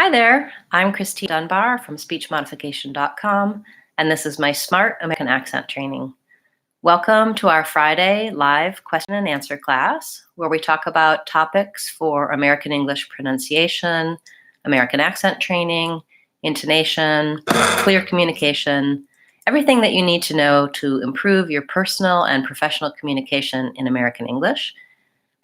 Hi there, I'm Christine Dunbar from speechmodification.com, and this is my Smart American Accent training. Welcome to our Friday live question and answer class, where we talk about topics for American English pronunciation, American accent training, intonation, clear communication, everything that you need to know to improve your personal and professional communication in American English.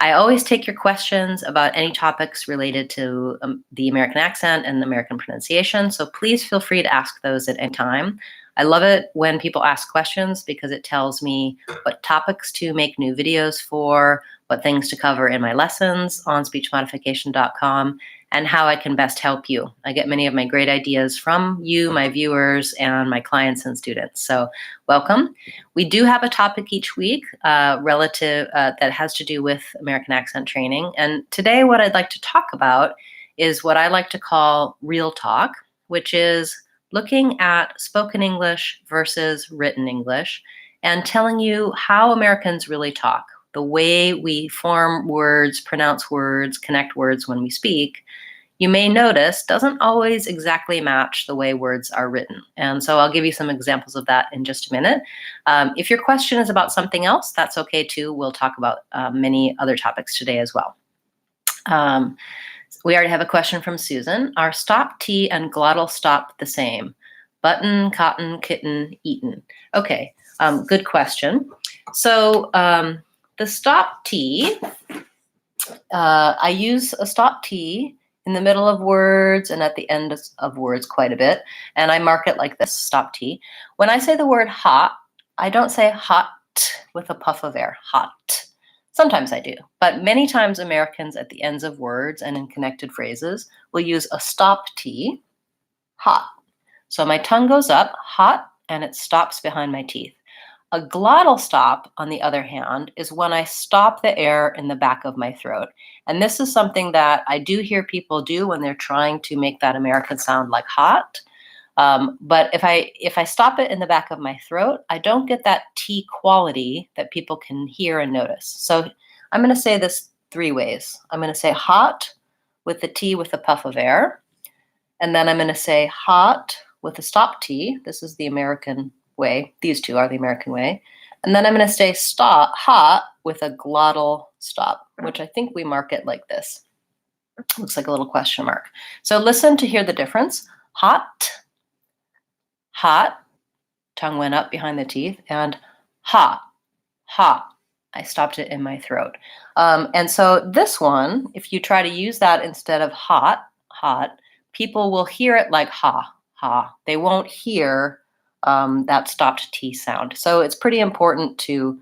I always take your questions about any topics related to the American accent and American pronunciation, so please feel free to ask those at any time. I love it when people ask questions because it tells me what topics to make new videos for, what things to cover in my lessons on speechmodification.com, and how I can best help you. I get many of my great ideas from you, my viewers, and my clients and students. So welcome. We do have a topic each week that has to do with American accent training. And today what I'd like to talk about is what I like to call real talk, which is looking at spoken English versus written English and telling you how Americans really talk. The way we form words, pronounce words, connect words when we speak, you may notice doesn't always exactly match the way words are written. And so I'll give you some examples of that in just a minute. If your question is about something else, that's okay too. We'll talk about many other topics today as well. We already have a question from Susan. Are stop T and glottal stop the same? Button, cotton, kitten, eaten. Okay, good question. So the stop T, I use a stop T in the middle of words and at the end of words quite a bit. And I mark it like this, stop T. When I say the word hot, I don't say hot with a puff of air, hot. Sometimes I do, but many times Americans at the ends of words and in connected phrases will use a stop T, hot. So my tongue goes up, hot, and it stops behind my teeth. A glottal stop, on the other hand, is when I stop the air in the back of my throat. And this is something that I do hear people do when they're trying to make that American sound like hot. But if I stop it in the back of my throat, I don't get that T quality that people can hear and notice. So I'm going to say this three ways. I'm going to say hot with the T with a puff of air. And then I'm going to say hot with a stop T. This is the American way. These two are the American way. And then I'm going to say stop hot with a glottal stop, which I think we mark it like this. Looks like a little question mark. So listen to hear the difference. Hot, hot, tongue went up behind the teeth, and hot, hot. I stopped it in my throat. And so this one, if you try to use that instead of hot, hot, people will hear it like ha, ha. They won't hear that stopped T sound. So it's pretty important to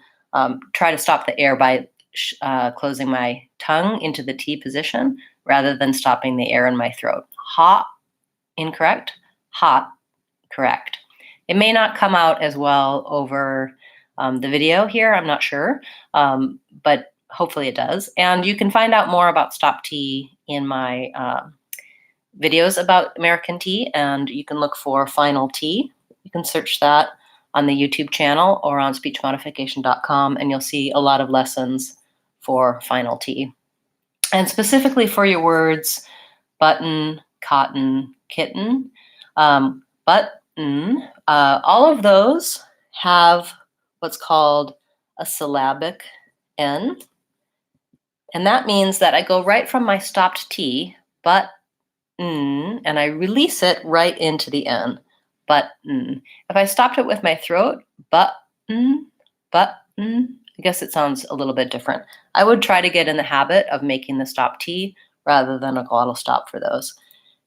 try to stop the air by closing my tongue into the T position rather than stopping the air in my throat. Hot, incorrect. Hot, correct. It may not come out as well over the video here, I'm not sure, but hopefully it does. And you can find out more about stop T in my videos about American T, and you can look for final T. You can search that on the YouTube channel or on speechmodification.com, and you'll see a lot of lessons for final T. And specifically for your words, button, cotton, kitten, button, all of those have what's called a syllabic N. And that means that I go right from my stopped T, but, and I release it right into the N. Button. If I stopped it with my throat, button, button, I guess it sounds a little bit different. I would try to get in the habit of making the stop T rather than a glottal stop for those.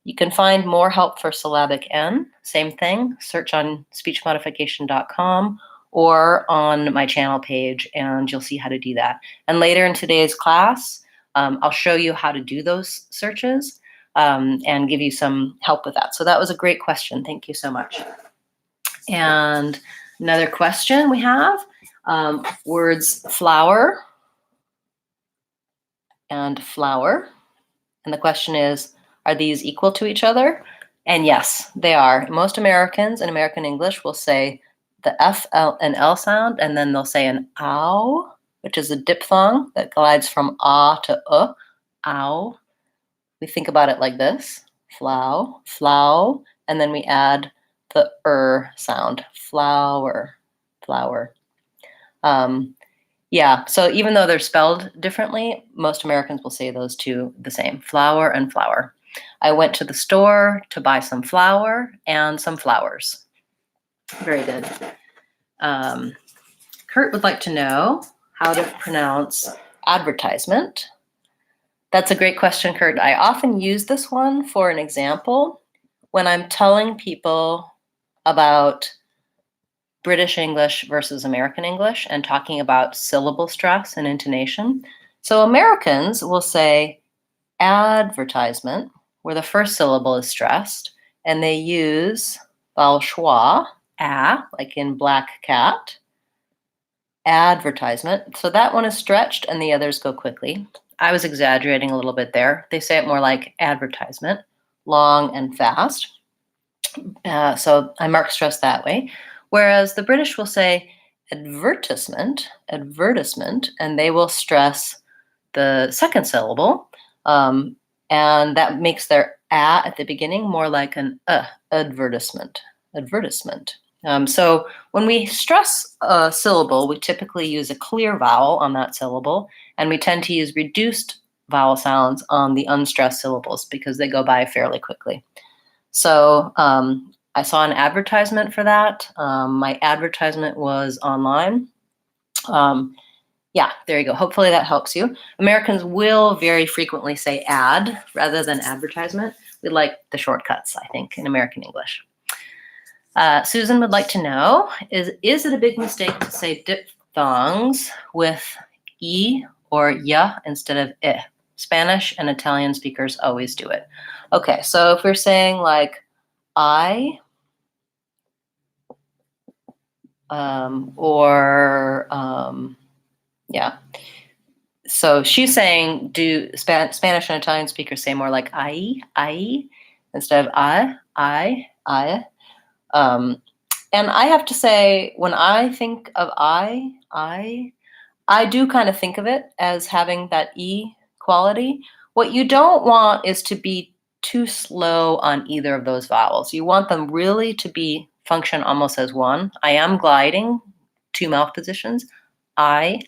You can find more help for syllabic N, same thing, search on speechmodification.com or on my channel page, and you'll see how to do that. And later in today's class, I'll show you how to do those searches. And give you some help with that. So that was a great question. Thank you so much. And another question we have, words flower and flower. And the question is, are these equal to each other? And yes, they are. Most Americans in American English will say the F, L, and L sound, and then they'll say an ow, which is a diphthong that glides from ah to ow. We think about it like this. flow, flow, and then we add the sound, flower, flower. Yeah, so even though they're spelled differently, most Americans will say those two the same, flower and flower. I went to the store to buy some flour and some flowers. Very good. Kurt would like to know how to pronounce advertisement. That's a great question, Kurt. I often use this one for an example when I'm telling people about British English versus American English and talking about syllable stress and intonation. So Americans will say advertisement, where the first syllable is stressed, and they use vowel schwa, like in black cat, advertisement. So that one is stretched and the others go quickly. I was exaggerating a little bit there. They say it more like advertisement, long and fast. So I mark stress that way. Whereas the British will say advertisement, and they will stress the second syllable. And that makes their at the beginning more like an advertisement. So when we stress a syllable, we typically use a clear vowel on that syllable, and we tend to use reduced vowel sounds on the unstressed syllables because they go by fairly quickly. So I saw an advertisement for that. My advertisement was online. Yeah, there you go. Hopefully that helps you. Americans will very frequently say ad rather than advertisement. We like the shortcuts, I think, in American English. Susan would like to know, is it a big mistake to say diphthongs with E or ya instead of I? Spanish and Italian speakers always do it. Okay, so if we're saying like I, yeah. So she's saying, do Spanish and Italian speakers say more like I, instead of I? And I have to say, when I think of I do kind of think of it as having that E quality. What you don't want is to be too slow on either of those vowels. You want them really to function almost as one. I am gliding, two mouth positions. I.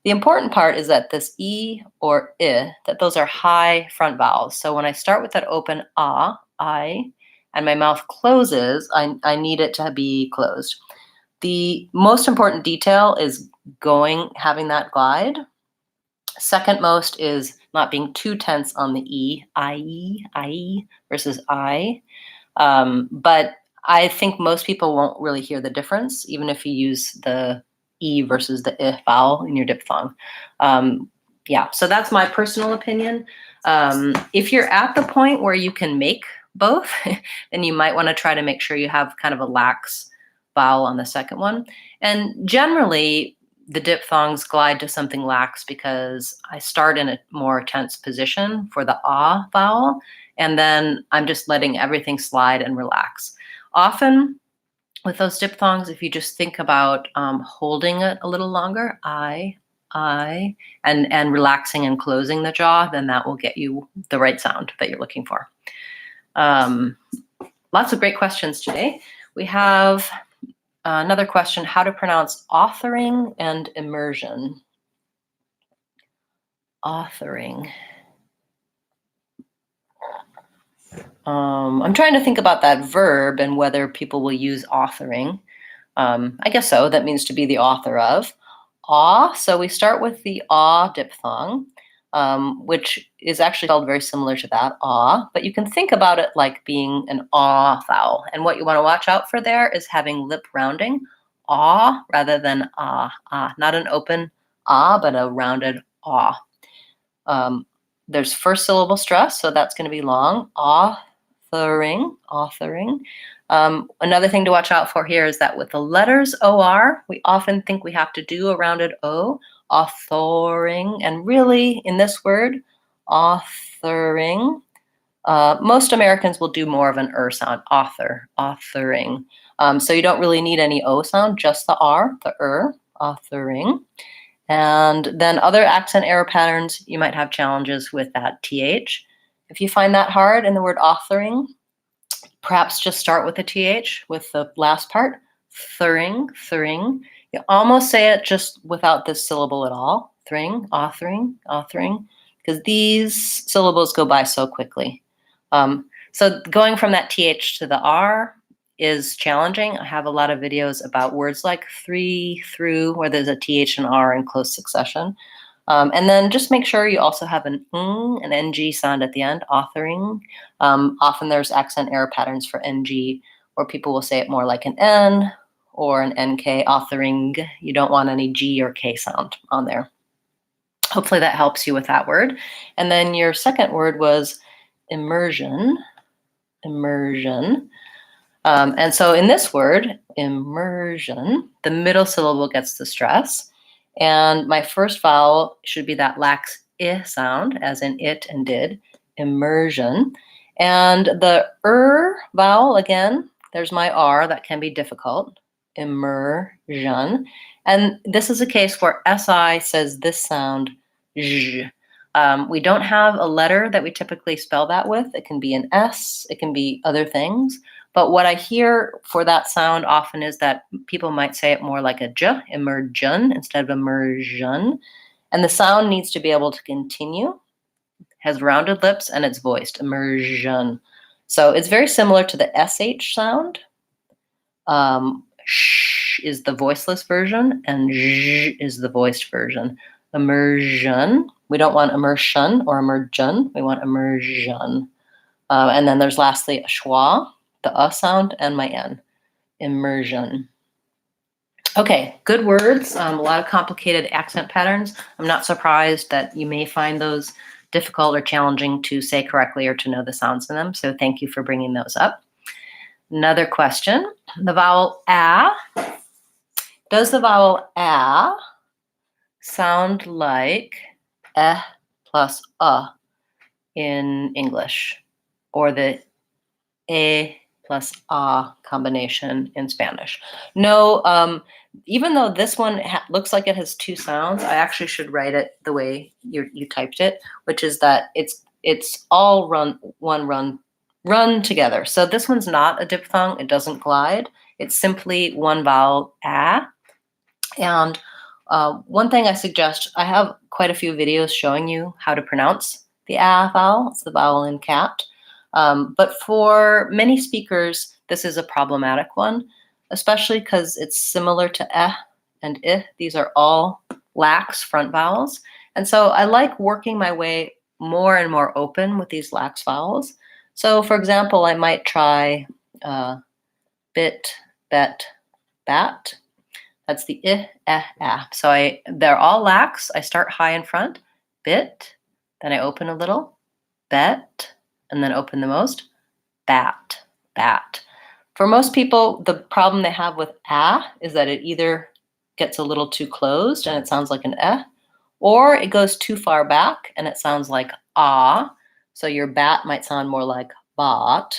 The important part is that this E or I, that those are high front vowels. So when I start with that open I, and my mouth closes, I need it to be closed. The most important detail is having that glide. Second most is not being too tense on the E, I versus I. But I think most people won't really hear the difference, even if you use the E versus the I vowel in your diphthong. Yeah, so that's my personal opinion. If you're at the point where you can make both, then you might want to try to make sure you have kind of a lax vowel on the second one. And generally, the diphthongs glide to something lax because I start in a more tense position for the vowel, and then I'm just letting everything slide and relax. Often with those diphthongs, if you just think about holding it a little longer, I, and relaxing and closing the jaw, then that will get you the right sound that you're looking for. Lots of great questions today. We have another question, how to pronounce authoring and immersion. Authoring. I'm trying to think about that verb and whether people will use authoring. I guess so. That means to be the author of. So we start with the diphthong, which is actually spelled very similar to that, but you can think about it like being an vowel. And what you want to watch out for there is having lip rounding, rather than not an open but a rounded There's first syllable stress, so that's going to be long. Authoring. Another thing to watch out for here is that with the letters OR, we often think we have to do a rounded O, authoring, and really in this word, authoring, most Americans will do more of an sound, authoring. So you don't really need any O sound, just the R, the authoring. And then other accent error patterns, you might have challenges with that TH. If you find that hard in the word authoring, perhaps just start with the TH with the last part, thring, thring. You almost say it just without this syllable at all, thring, authoring, authoring, because these syllables go by so quickly. So going from that TH to the R is challenging. I have a lot of videos about words like three, through, where there's a TH and R in close succession. And then just make sure you also have an an NG sound at the end, authoring. Often there's accent error patterns for NG, where people will say it more like an N or an NK, authoring. You don't want any G or K sound on there. Hopefully that helps you with that word. And then your second word was immersion, immersion. And so in this word, immersion, the middle syllable gets the stress. And my first vowel should be that lax I sound, as in it and did, immersion. And the vowel, again, there's my R, that can be difficult, immersion. And this is a case where SI says this sound, zh. We don't have a letter that we typically spell that with. It can be an S, it can be other things. But what I hear for that sound often is that people might say it more like a j, immersion, instead of immersion. And the sound needs to be able to continue, has rounded lips, and it's voiced, immersion. So it's very similar to the SH sound. Sh is the voiceless version, and zh is the voiced version. Immersion. We don't want immersion or immersion. We want immersion. And then there's lastly a schwa, the sound, and my N. Immersion. Okay, good words. A lot of complicated accent patterns. I'm not surprised that you may find those difficult or challenging to say correctly or to know the sounds in them. So thank you for bringing those up. Another question. The vowel A. Does the vowel A sound like eh plus in English, or the e plus combination in Spanish? No, even though this one looks like it has two sounds, I actually should write it the way you typed it, which is that it's all run together. So this one's not a diphthong. It doesn't glide. It's simply one vowel, a. And one thing I suggest, I have quite a few videos showing you how to pronounce the a vowel. It's the vowel in cat. But for many speakers, this is a problematic one, especially because it's similar to and I. These are all lax front vowels. And so I like working my way more and more open with these lax vowels. So for example, I might try bit, bet, bat. That's the So they're all lax. I start high in front, bit, then I open a little, bet, and then open the most, bat, bat. For most people, the problem they have with is that it either gets a little too closed and it sounds like an or it goes too far back and it sounds like ah. So your bat might sound more like bot.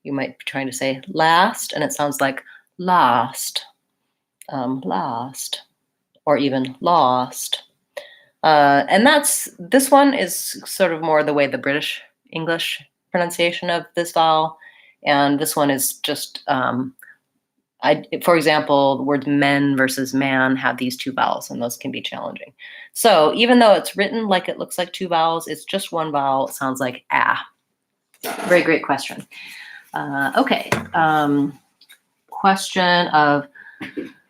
You might be trying to say last and it sounds like last, last, or even lost. And this one is sort of more the way the British English pronunciation of this vowel. And this one is just, for example, the words men versus man have these two vowels, and those can be challenging. So even though it's written like it looks like two vowels, it's just one vowel. It sounds like ah. Very great question. Okay. Question of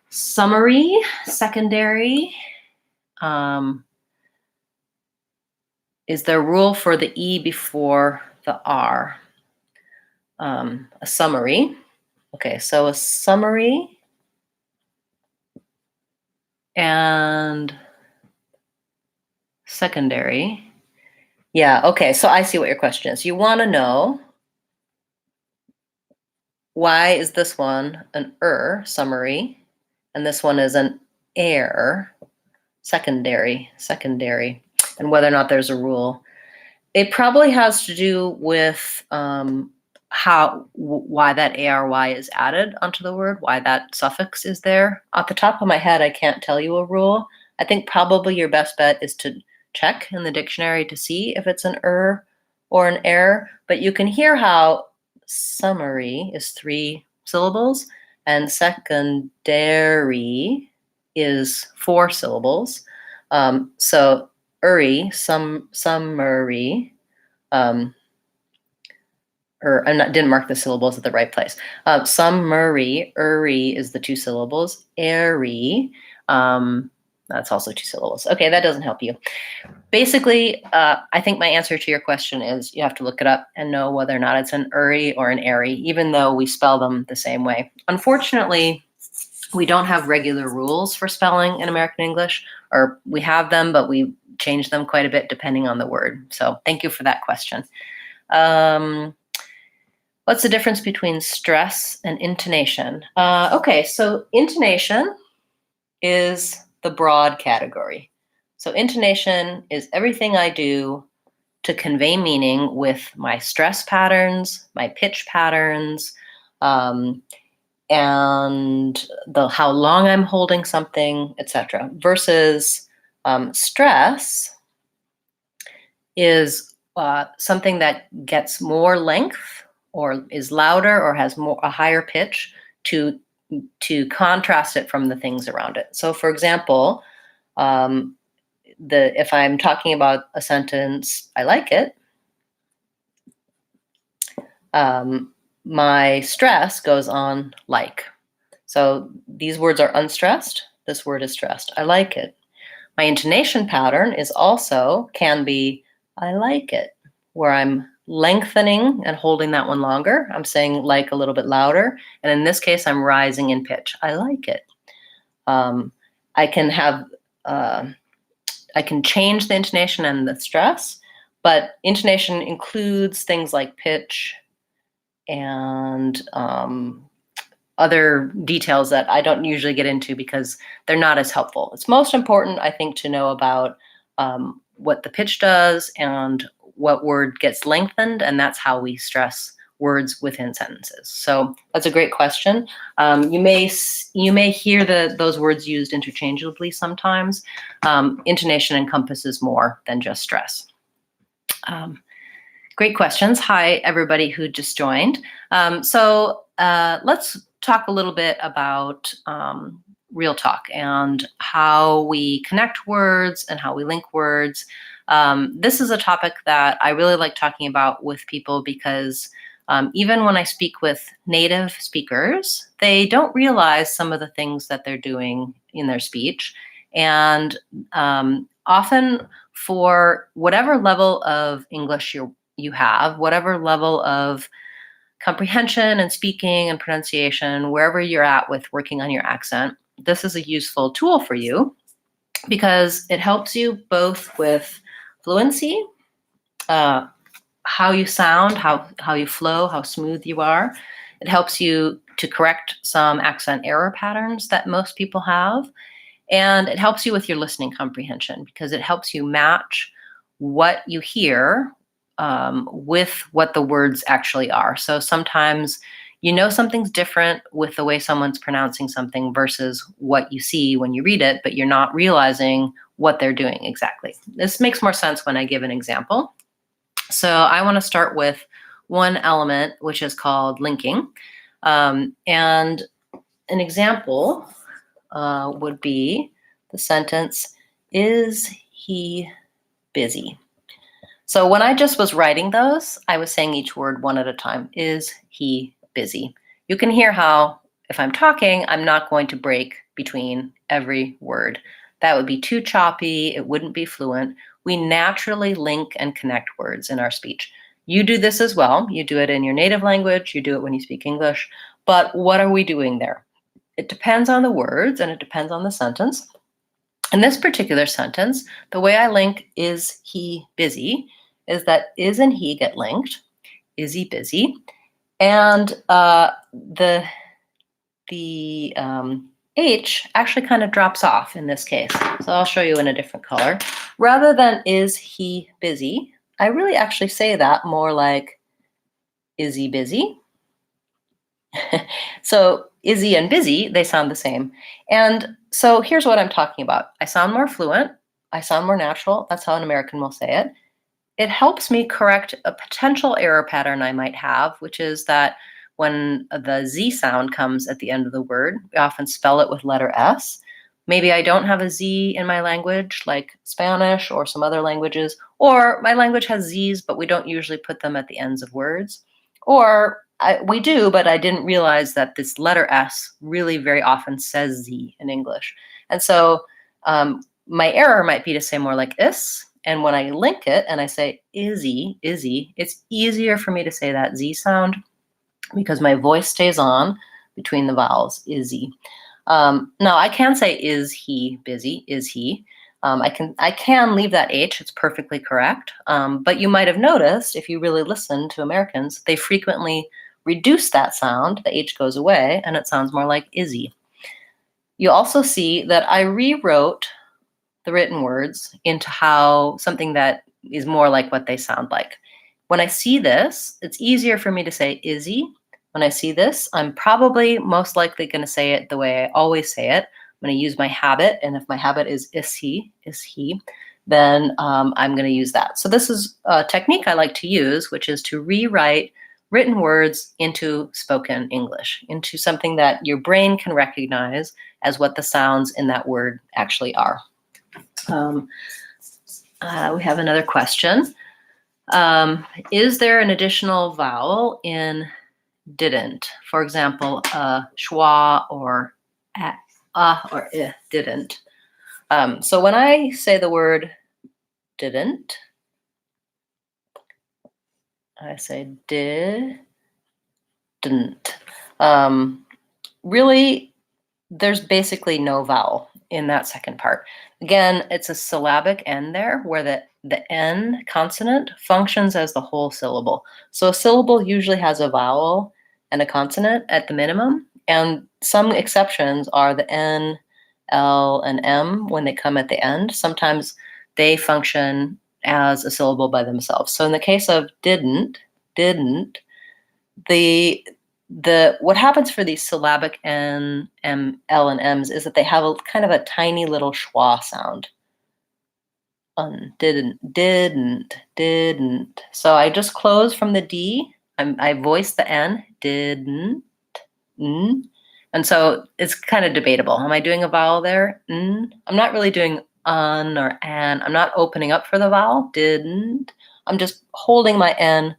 summary, secondary. Is there a rule for the E before the R? A summary. Okay, so a summary and secondary. Yeah, okay, so I see what your question is. You want to know, why is this one an summary, and this one is an secondary, and whether or not there's a rule? It probably has to do with why that ARY is added onto the word, why that suffix is there. Off the top of my head, I can't tell you a rule. I think probably your best bet is to check in the dictionary to see if it's an or an air, but you can hear how summary is 3 syllables and secondary is 4 syllables. So summary, or didn't mark the syllables at the right place. Summary, is the 2 syllables. Airy, that's also 2 syllables. Okay, that doesn't help you. Basically, I think my answer to your question is you have to look it up and know whether or not it's an uri or an airy, even though we spell them the same way. Unfortunately, we don't have regular rules for spelling in American English, or we have them, but we change them quite a bit depending on the word. So thank you for that question. What's the difference between stress and intonation? Okay, so intonation is the broad category. So intonation is everything I do to convey meaning with my stress patterns, my pitch patterns, and how long I'm holding something, etc. Versus stress is something that gets more length or is louder or has a higher pitch to contrast it from the things around it. So for example, if I'm talking about a sentence, I like it, my stress goes on like. So these words are unstressed, this word is stressed. I like it. My intonation pattern can be I like it, where I'm lengthening and holding that one longer. I'm saying like a little bit louder. And in this case, I'm rising in pitch. I like it. I can change the intonation and the stress, but intonation includes things like pitch and other details that I don't usually get into because they're not as helpful. It's most important, I think, to know about what the pitch does and what word gets lengthened, and that's how we stress words within sentences. So that's a great question. You may hear those words used interchangeably sometimes. Intonation encompasses more than just stress. Great questions. Hi, everybody who just joined. So let's talk a little bit about real talk and how we connect words and how we link words. This is a topic that I really like talking about with people because even when I speak with native speakers, they don't realize some of the things that they're doing in their speech. And often for whatever level of English you have, whatever level of comprehension and speaking and pronunciation, wherever you're at with working on your accent, this is a useful tool for you because it helps you both with fluency, how you sound, how you flow, how smooth you are. It helps you to correct some accent error patterns that most people have. And it helps you with your listening comprehension because it helps you match what you hear with what the words actually are. So sometimes you know something's different with the way someone's pronouncing something versus what you see when you read it, but you're not realizing what they're doing exactly. This makes more sense when I give an example. So I want to start with one element, which is called linking. And an example would be the sentence, is he busy? So when I just was writing those, I was saying each word one at a time. Is he busy? You can hear how if I'm talking, I'm not going to break between every word. That would be too choppy. It wouldn't be fluent. We naturally link and connect words in our speech. You do this as well. You do it in your native language. You do it when you speak English. But what are we doing there? It depends on the words and it depends on the sentence. In this particular sentence, the way I link is he busy is that is and he get linked. Is he busy? And the H actually kind of drops off in this case. So I'll show you in a different color. Rather than is he busy, I really actually say that more like, is he busy? So is he and busy, they sound the same. And so here's what I'm talking about. I sound more fluent. I sound more natural. That's how an American will say it. it helps me correct a potential error pattern I might have, which is that when the Z sound comes at the end of the word, we often spell it with letter S. Maybe I don't have a Z in my language, like Spanish or some other languages, or my language has Z's, but we don't usually put them at the ends of words. Or we do, but I didn't realize that this letter S really very often says Z in English. And so my error might be to say more like is, and when I link it and I say izzy, it's easier for me to say that Z sound because my voice stays on between the vowels, izzy. Now I can say is he busy, is he. I can leave that H, it's perfectly correct. But you might have noticed, if you really listen to Americans, they frequently reduce that sound, the H goes away, and it sounds more like izzy. You also see that I rewrote the written words into something that is more like what they sound like. When I see this, it's easier for me to say izzy. When I see this, I'm probably most likely going to say it the way I always say it. I'm going to use my habit, and if my habit is he, then I'm going to use that. So this is a technique I like to use, which is to rewrite written words into spoken English, into something that your brain can recognize as what the sounds in that word actually are. We have another question. Is there an additional vowel in didn't? For example, schwa or or didn't. So when I say the word didn't, I say didn't. Really, there's basically no vowel in that second part. Again, it's a syllabic end there where the N consonant functions as the whole syllable. So a syllable usually has a vowel and a consonant at the minimum, and some exceptions are the N, L, and M when they come at the end. Sometimes they function as a syllable by themselves. So in the case of didn't, what happens for these syllabic N, M, L, and M's is that they have a kind of a tiny little schwa sound. Didn't. So I just close from the D. I voice the N. Didn't. And so it's kind of debatable. Am I doing a vowel there? I'm not really doing un or an. I'm not opening up for the vowel. Didn't. I'm just holding my N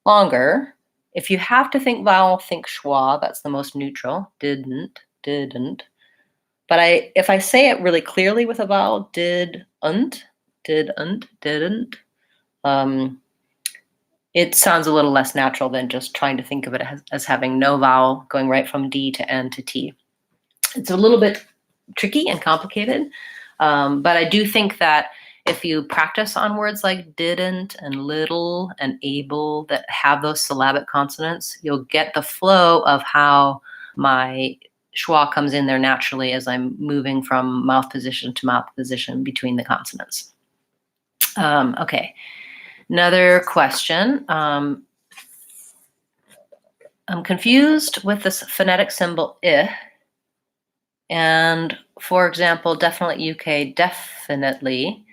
longer. If you have to think vowel, think schwa. That's the most neutral. Didn't. But if I say it really clearly with a vowel, didn't. It sounds a little less natural than just trying to think of it as having no vowel going right from D to N to T. It's a little bit tricky and complicated, but I do think that if you practice on words like didn't and little and able that have those syllabic consonants, you'll get the flow of how my schwa comes in there naturally as I'm moving from mouth position to mouth position between the consonants. Okay, another question. I'm confused with this phonetic symbol I. And for example, definitely UK definitely,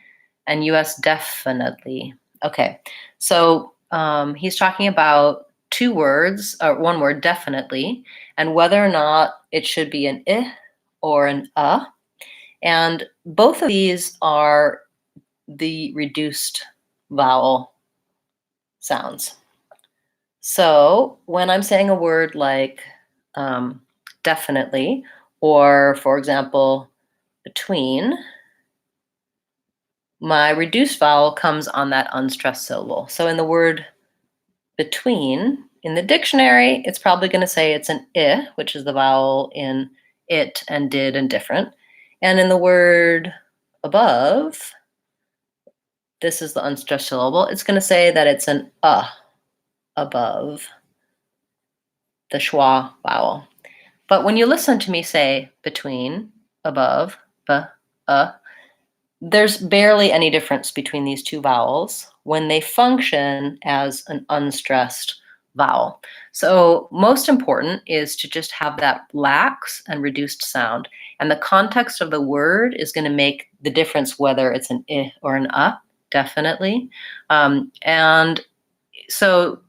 and US definitely. Okay, so he's talking about two words, or one word, definitely, and whether or not it should be an I or an And both of these are the reduced vowel sounds. So when I'm saying a word like definitely, or for example, between, my reduced vowel comes on that unstressed syllable. So in the word between, in the dictionary, it's probably going to say it's an I, which is the vowel in it and did and different. And in the word above, this is the unstressed syllable, it's going to say that it's an above the schwa vowel. But when you listen to me say between, above, there's barely any difference between these two vowels when they function as an unstressed vowel. So most important is to just have that lax and reduced sound. And the context of the word is going to make the difference whether it's an I or an definitely. And so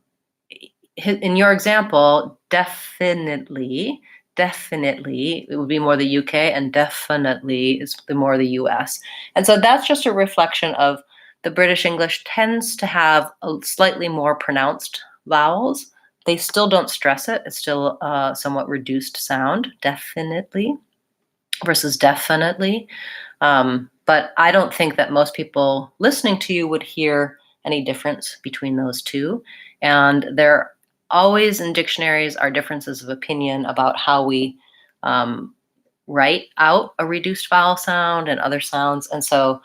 in your example, definitely, it would be more the UK, and definitely is the more the US. And so that's just a reflection of the British English tends to have a slightly more pronounced vowels. They still don't stress it. It's still somewhat reduced sound, definitely versus definitely. But I don't think that most people listening to you would hear any difference between those two. And there always in dictionaries are differences of opinion about how we write out a reduced vowel sound and other sounds. And so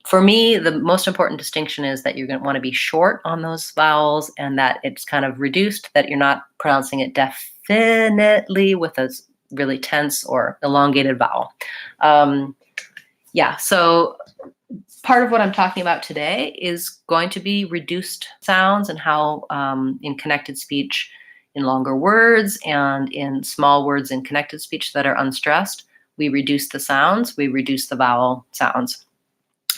for me, the most important distinction is that you're going to want to be short on those vowels and that it's kind of reduced, that you're not pronouncing it definitely with a really tense or elongated vowel. Yeah, so part of what I'm talking about today is going to be reduced sounds and how in connected speech, in longer words and in small words in connected speech that are unstressed, we reduce the sounds, we reduce the vowel sounds.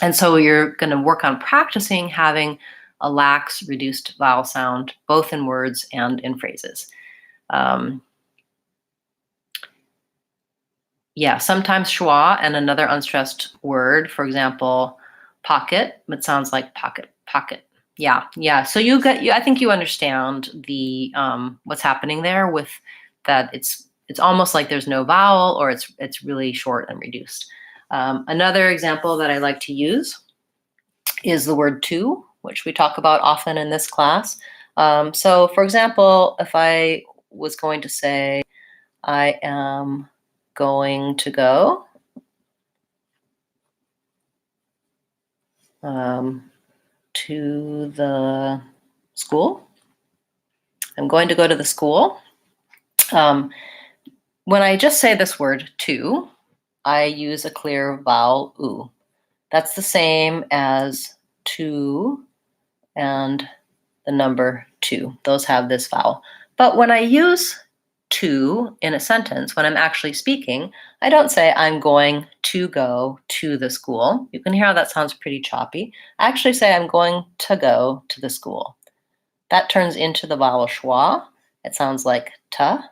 And so you're going to work on practicing having a lax, reduced vowel sound, both in words and in phrases. Yeah, sometimes schwa and another unstressed word, for example, pocket, it sounds like pocket, pocket. Yeah. So I think you understand the what's happening there with that. It's almost like there's no vowel, or it's really short and reduced. Another example that I like to use is the word to, which we talk about often in this class. So, for example, if I was going to say, I am going to go to the school. I'm going to go to the school. When I just say this word to, I use a clear vowel oo. That's the same as to and the number 2. Those have this vowel. But when I use to in a sentence, when I'm actually speaking, I don't say I'm going to go to the school. You can hear how that sounds pretty choppy. I actually say I'm going to go to the school. That turns into the vowel schwa. It sounds like ta.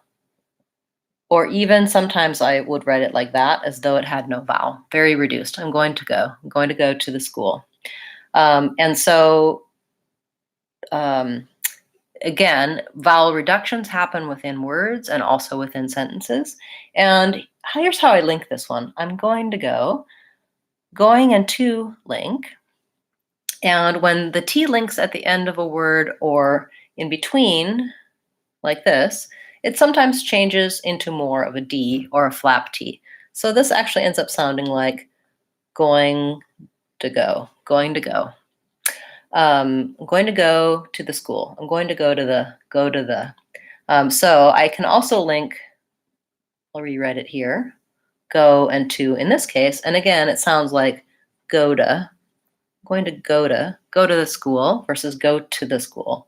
Or even sometimes I would write it like that, as though it had no vowel. Very reduced. I'm going to go. I'm going to go to the school. And so again, vowel reductions happen within words and also within sentences. And here's how I link this one. I'm going to go, going and to link. And when the T links at the end of a word or in between, like this, it sometimes changes into more of a D or a flap T. So this actually ends up sounding like going to go, going to go. I'm going to go to the school. I'm going to go to the. So I can also link, I'll rewrite it here, go and to in this case. And again, it sounds like go to. I'm going to go to the school versus go to the school.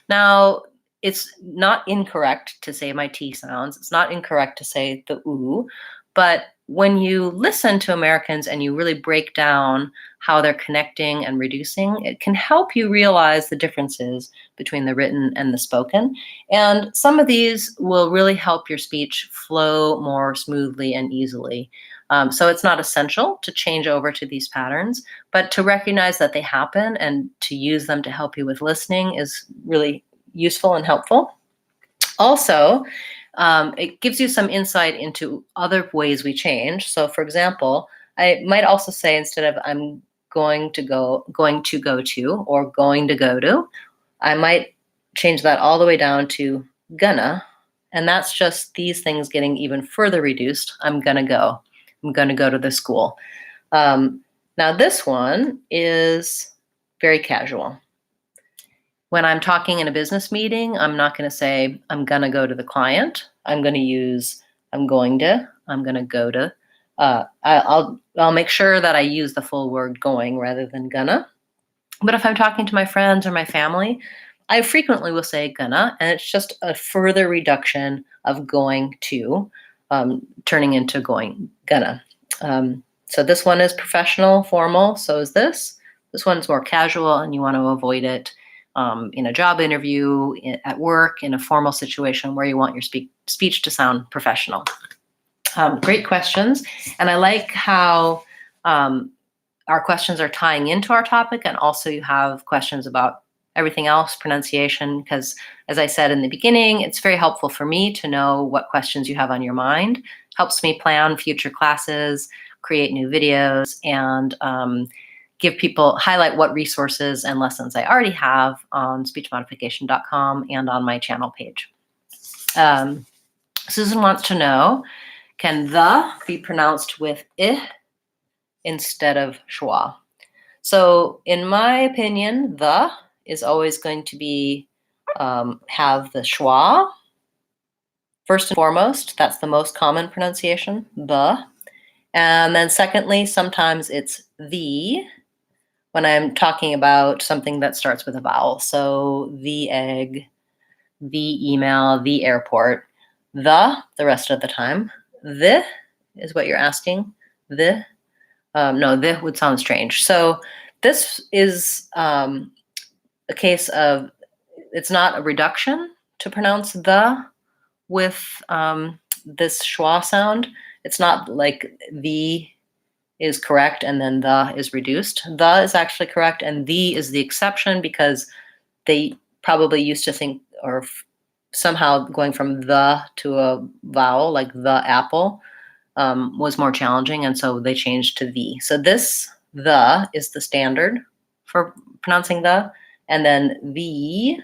Now, it's not incorrect to say my T sounds. It's not incorrect to say the oo, but when you listen to Americans and you really break down how they're connecting and reducing, it can help you realize the differences between the written and the spoken. And some of these will really help your speech flow more smoothly and easily. So it's not essential to change over to these patterns, but to recognize that they happen and to use them to help you with listening is really useful and helpful. Also, it gives you some insight into other ways we change. So for example, I might also say, instead of I'm going to go to, or going to go to, I might change that all the way down to gonna. And that's just these things getting even further reduced. I'm gonna go. I'm gonna go to the school. Now this one is very casual. When I'm talking in a business meeting, I'm not going to say, I'm going to go to the client. I'm going to use, I'm going to go to. I'll make sure that I use the full word going rather than gonna. But if I'm talking to my friends or my family, I frequently will say gonna, and it's just a further reduction of going to, turning into going, gonna. So this one is professional, formal, so is this. This one's more casual and you want to avoid it in a job interview, at work, in a formal situation where you want your speech to sound professional. Great questions. And I like how our questions are tying into our topic, and also you have questions about everything else, pronunciation, because as I said in the beginning, it's very helpful for me to know what questions you have on your mind. Helps me plan future classes, create new videos, and highlight what resources and lessons I already have on speechmodification.com and on my channel page. Susan wants to know, can the be pronounced with I instead of schwa? So in my opinion, the is always going to be have the schwa first and foremost. That's the most common pronunciation, the. And then secondly, sometimes it's the when I'm talking about something that starts with a vowel. So the egg, the email, the airport, the rest of the time. The is what you're asking. The. No, the would sound strange. So this is a case of, it's not a reduction to pronounce the with this schwa sound. It's not like the is correct and then the is reduced. The is actually correct and the is the exception, because they probably used to think, or somehow going from the to a vowel like the apple was more challenging, and so they changed to the. So this the is the standard for pronouncing the, and then the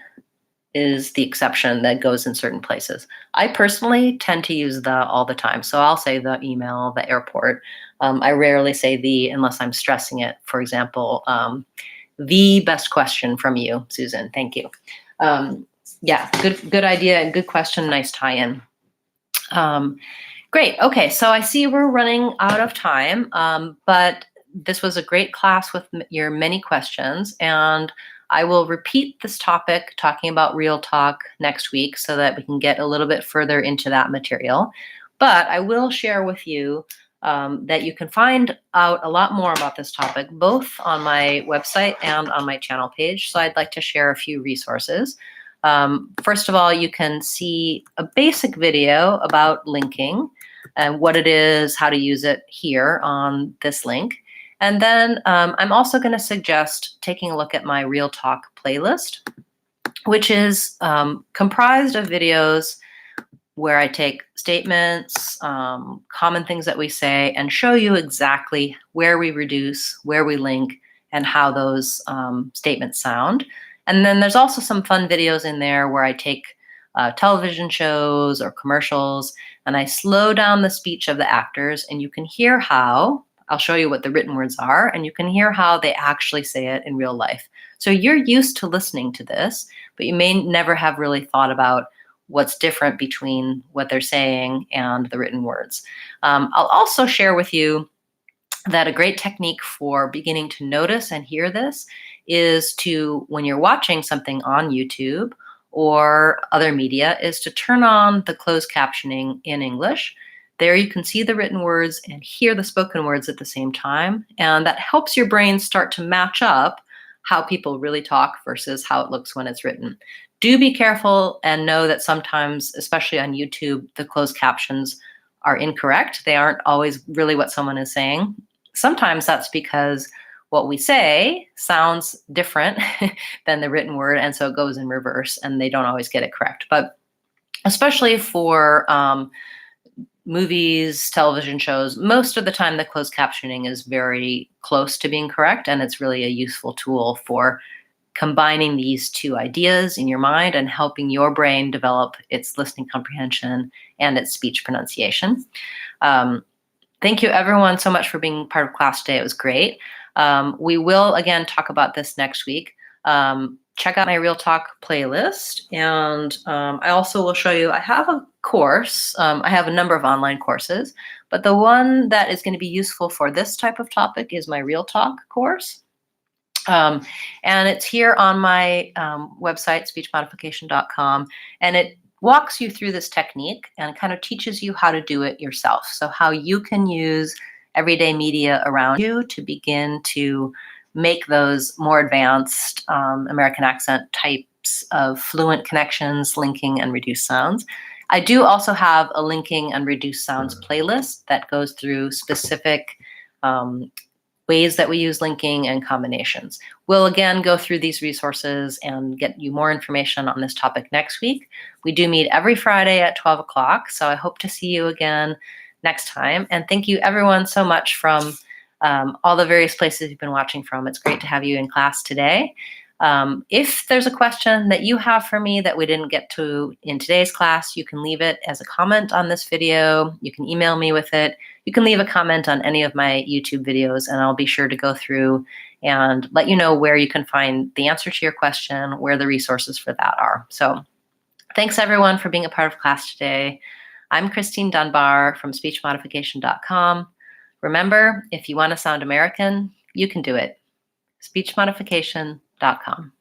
is the exception that goes in certain places. I personally tend to use the all the time. So I'll say the email, the airport. I rarely say the unless I'm stressing it. For example, the best question from you, Susan. Thank you. Yeah, good idea and good question. Nice tie-in. Great. Okay, so I see we're running out of time, but this was a great class with your many questions, and I will repeat this topic, talking about real talk, next week so that we can get a little bit further into that material. But I will share with you that you can find out a lot more about this topic, both on my website and on my channel page. So I'd like to share a few resources. First of all, you can see a basic video about linking and what it is, how to use it here on this link. And then I'm also going to suggest taking a look at my Real Talk playlist, which is comprised of videos where I take statements, common things that we say, and show you exactly where we reduce, where we link, and how those statements sound. And then there's also some fun videos in there where I take television shows or commercials, and I slow down the speech of the actors, and you can hear how, I'll show you what the written words are, and you can hear how they actually say it in real life. So you're used to listening to this, but you may never have really thought about what's different between what they're saying and the written words. I'll also share with you that a great technique for beginning to notice and hear this is to, when you're watching something on YouTube or other media, is to turn on the closed captioning in English. There you can see the written words and hear the spoken words at the same time, and that helps your brain start to match up how people really talk versus how it looks when it's written. Do be careful and know that sometimes, especially on YouTube, the closed captions are incorrect. They aren't always really what someone is saying. Sometimes that's because what we say sounds different than the written word, and so it goes in reverse, and they don't always get it correct. But especially for movies, television shows, most of the time the closed captioning is very close to being correct, and it's really a useful tool for combining these two ideas in your mind and helping your brain develop its listening comprehension and its speech pronunciation. Thank you everyone so much for being part of class today. It was great. We will again talk about this next week. Check out my Real Talk playlist, and I also will show you, I have a course. I have a number of online courses, but the one that is going to be useful for this type of topic is my Real Talk course. And it's here on my website, speechmodification.com, and it walks you through this technique and kind of teaches you how to do it yourself. So how you can use everyday media around you to begin to make those more advanced American accent types of fluent connections, linking, and reduced sounds. I do also have a linking and reduced sounds playlist that goes through specific ways that we use linking and combinations. We'll again go through these resources and get you more information on this topic next week. We do meet every Friday at 12 o'clock, so I hope to see you again next time. And thank you everyone so much from all the various places you've been watching from. It's great to have you in class today. If there's a question that you have for me that we didn't get to in today's class, you can leave it as a comment on this video. You can email me with it. You can leave a comment on any of my YouTube videos, and I'll be sure to go through and let you know where you can find the answer to your question, where the resources for that are. So thanks everyone for being a part of class today. I'm Christine Dunbar from speechmodification.com. Remember, if you want to sound American, you can do it. speechmodification.com.